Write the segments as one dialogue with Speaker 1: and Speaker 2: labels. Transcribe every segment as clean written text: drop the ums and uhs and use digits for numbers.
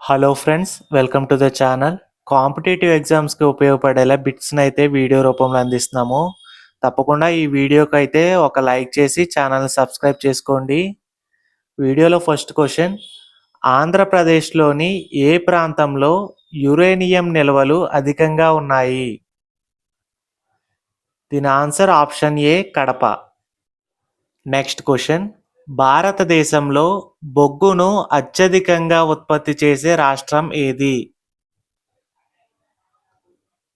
Speaker 1: Hello friends, welcome to the channel. Competitive ఎగ్జామ్స్కి ఉపయోగపడేలా బిట్స్ని అయితే వీడియో రూపంలో అందిస్తున్నాము. తప్పకుండా ఈ వీడియోకి అయితే ఒక లైక్ చేసి ఛానల్ని సబ్స్క్రైబ్ చేసుకోండి. వీడియోలో ఫస్ట్ క్వశ్చన్, ఆంధ్రప్రదేశ్లోని ఏ ప్రాంతంలో యురేనియం నిల్వలు అధికంగా ఉన్నాయి? దీని answer option A Kadapa. Next question, భారతదేశంలో బొగ్గును అత్యధికంగా ఉత్పత్తి చేసే రాష్ట్రం ఏది?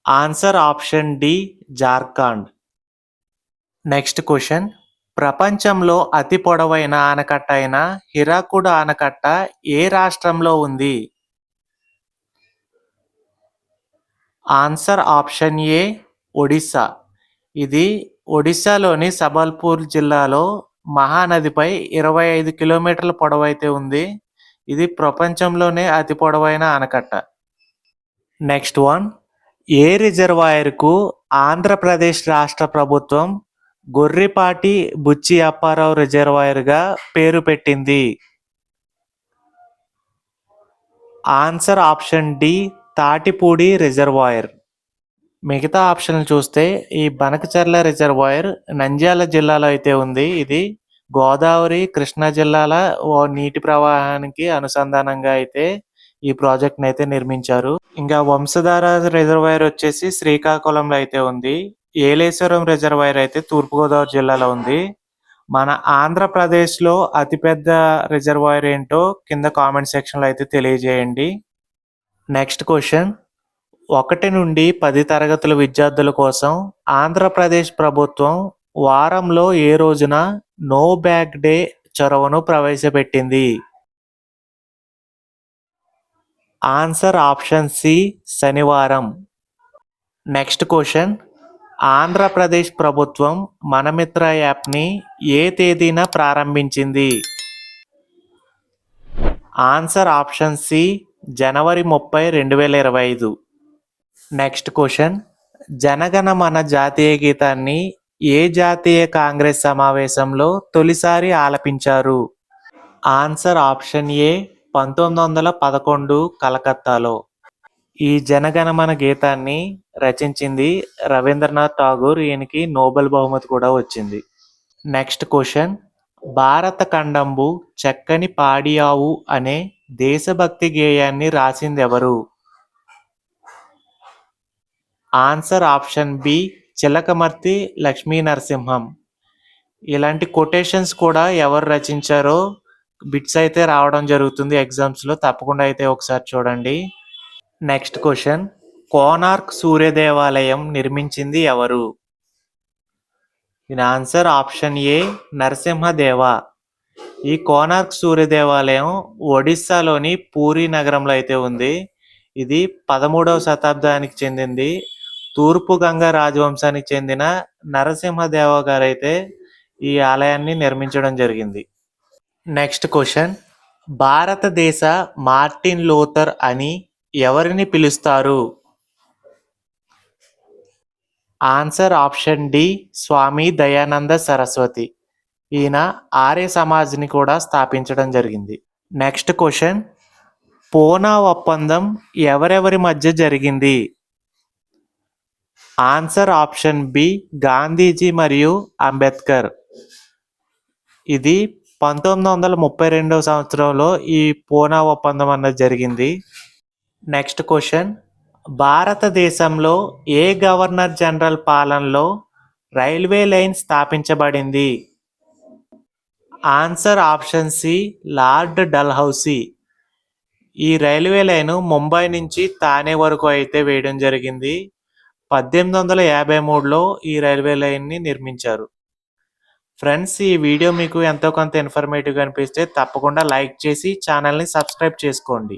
Speaker 1: Answer option D Jharkhand. Next question, ప్రపంచంలో అతి పొడవైన ఆనకట్ట అయిన హిరాకుడ్ ఆనకట్ట ఏ రాష్ట్రంలో ఉంది? ఆన్సర్ ఆప్షన్ ఏ ఒడిస్సా. ఇది ఒడిశాలోని సబల్పూర్ జిల్లాలో మహానదిపై 25 కిలోమీటర్ల పొడవైతే ఉంది. ఇది ప్రపంచంలోనే అతి పొడవైన ఆనకట్ట. నెక్స్ట్ వన్, ఏ రిజర్వాయర్కు ఆంధ్రప్రదేశ్ రాష్ట్ర ప్రభుత్వం గొర్రిపాటి బుచ్చి అప్పారావు రిజర్వాయర్గా పేరు పెట్టింది? Answer option D Tatipudi reservoir. మిగతా ఆప్షన్లు చూస్తే ఈ బనకచర్ల రిజర్వాయర్ నంద్యాల జిల్లాలో అయితే ఉంది. ఇది గోదావరి కృష్ణా జిల్లాల నీటి ప్రవాహానికి అనుసంధానంగా అయితే ఈ ప్రాజెక్ట్ని అయితే నిర్మించారు. ఇంకా వంశధార రిజర్వాయర్ వచ్చేసి శ్రీకాకుళంలో అయితే ఉంది. ఏలేశ్వరం రిజర్వాయర్ అయితే తూర్పుగోదావరి జిల్లాలో ఉంది. మన ఆంధ్రప్రదేశ్లో అతిపెద్ద రిజర్వాయర్ ఏంటో కింద కామెంట్ సెక్షన్లో అయితే తెలియజేయండి. నెక్స్ట్ క్వశ్చన్, 1 నుండి 10 తరగతుల విద్యార్థుల కోసం ఆంధ్రప్రదేశ్ ప్రభుత్వం వారంలో ఏ రోజున నో బ్యాగ్ డే చొరవను ప్రవేశపెట్టింది? ఆన్సర్ ఆప్షన్ సి శనివారం. నెక్స్ట్ క్వశ్చన్, ఆంధ్రప్రదేశ్ ప్రభుత్వం మనమిత్ర యాప్ని ఏ తేదీన ప్రారంభించింది? ఆన్సర్ ఆప్షన్ సి జనవరి 30, 2025. నెక్స్ట్ క్వశ్చన్, జనగణమన జాతీయ గీతాన్ని ఏ జాతీయ కాంగ్రెస్ సమావేశంలో తొలిసారి ఆలపించారు? ఆన్సర్ ఆప్షన్ ఏ 1911 కలకత్తాలో. ఈ జనగణమన గీతాన్ని రచించింది రవీంద్రనాథ్ ఠాగూర్. ఈయనకి నోబెల్ బహుమతి కూడా వచ్చింది. నెక్స్ట్ క్వశ్చన్, భారత ఖండంబు చక్కని పాడియావు అనే దేశభక్తి గేయాన్ని రాసింది ఎవరు? Answer option B Chilakamarthi Lakshmi Narasimham. ఇలాంటి కొటేషన్స్ కూడా ఎవరు రచించారో బిట్స్ అయితే రావడం జరుగుతుంది ఎగ్జామ్స్లో. తప్పకుండా అయితే ఒకసారి చూడండి. నెక్స్ట్ క్వశ్చన్, కోనార్క్ సూర్య దేవాలయం నిర్మించింది ఎవరు? దీని ఆన్సర్ ఆప్షన్ ఏ నరసింహదేవ. ఈ కోనార్క్ సూర్య దేవాలయం ఒడిస్సాలోని పూరి నగరంలో అయితే ఉంది. ఇది 13వ శతాబ్దానికి చెందింది. తూర్పు గంగా రాజవంశానికి చెందిన నరసింహదేవ గారు అయితే ఈ ఆలయాన్ని నిర్మించడం జరిగింది. నెక్స్ట్ క్వశ్చన్, భారతదేశ మార్టిన్ లూథర్ అని ఎవరిని పిలుస్తారు? ఆన్సర్ ఆప్షన్ డి స్వామి దయానంద సరస్వతి. ఈయన ఆర్య సమాజ్ని కూడా స్థాపించడం జరిగింది. నెక్స్ట్ క్వశ్చన్, పూనా ఒప్పందం ఎవరెవరి మధ్య జరిగింది? ఆన్సర్ ఆప్షన్ బి గాంధీజీ మరియు అంబేద్కర్. ఇది 1932వ సంవత్సరంలో ఈ పూనా ఒప్పందం అన్నది జరిగింది. నెక్స్ట్ క్వశ్చన్, భారతదేశంలో ఏ గవర్నర్ జనరల్ పాలనలో రైల్వే లైన్ స్థాపించబడింది? Answer option C lord Dalhousie. ఈ రైల్వే లైన్ ముంబై నుంచి థానే వరకు అయితే వేయడం జరిగింది. 1853లో ఈ రైల్వే లైన్ని నిర్మించారు. ఫ్రెండ్స్, ఈ వీడియో మీకు ఎంతో కొంత ఇన్ఫర్మేటివ్గా అనిపిస్తే తప్పకుండా లైక్ చేసి ఛానల్ని సబ్స్క్రైబ్ చేసుకోండి.